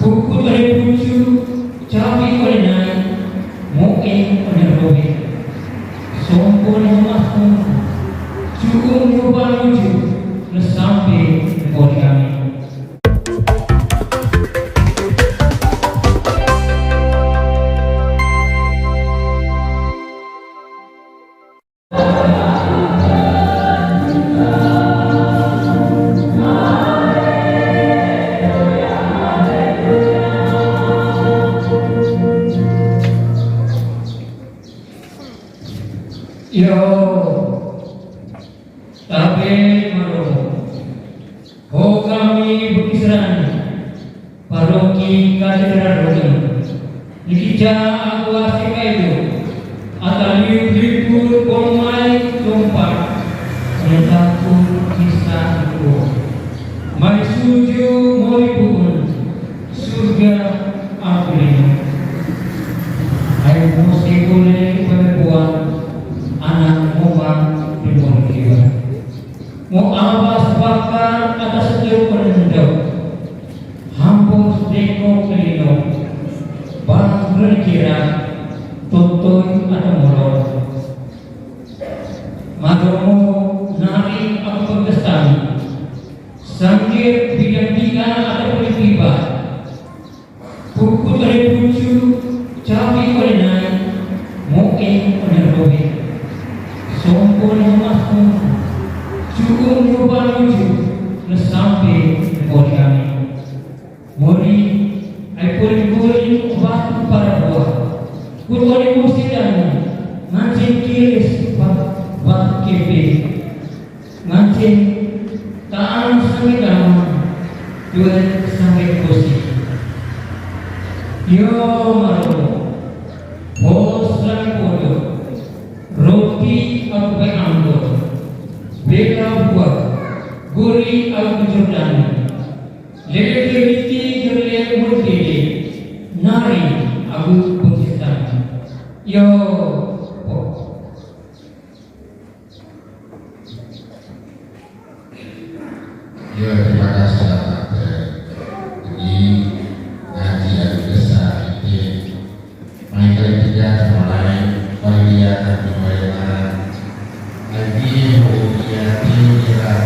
Buku dari lucu, cabai oleh mungkin oleh robek, sompon masuk, cukup nyoba lucu, sampai kau kami. Yo, tapi malu. Oh kami berkisran, paroki katedral Roma. Nikija aku asik itu, atau libur komai tumpah, menetaku kisah itu. Mai suju moi pun, surga aku ini. Ayo mesti boleh berbuat. Anak rumah bermulia mau awas bakar atas setiap penenduk hampus deko kelino bang berkira tutup atau molor madomo nari aku berkesan sangkir bidang-bidang atau tiba buku dari lucu cabai oleh naik mungkin oleh robek sompon masuk, cukup nyoba lucu, sampai kau kami. Mori, aipun batu para buah. Kurwani musidan, ngancing kiris batu kepe, ngancing taan sampai dalam, jual sampai kosi. Yo malu, bos lagi bodoh. Roti aku beranggur, bela buat, guri aku jordan, lelaki gerle murtede, nari aku penciptaan. Yo, ya terima kasih Bapak. Ini ngaji yang besar ini, Michael tidak mulai perlihatkan lagi kemudian tidak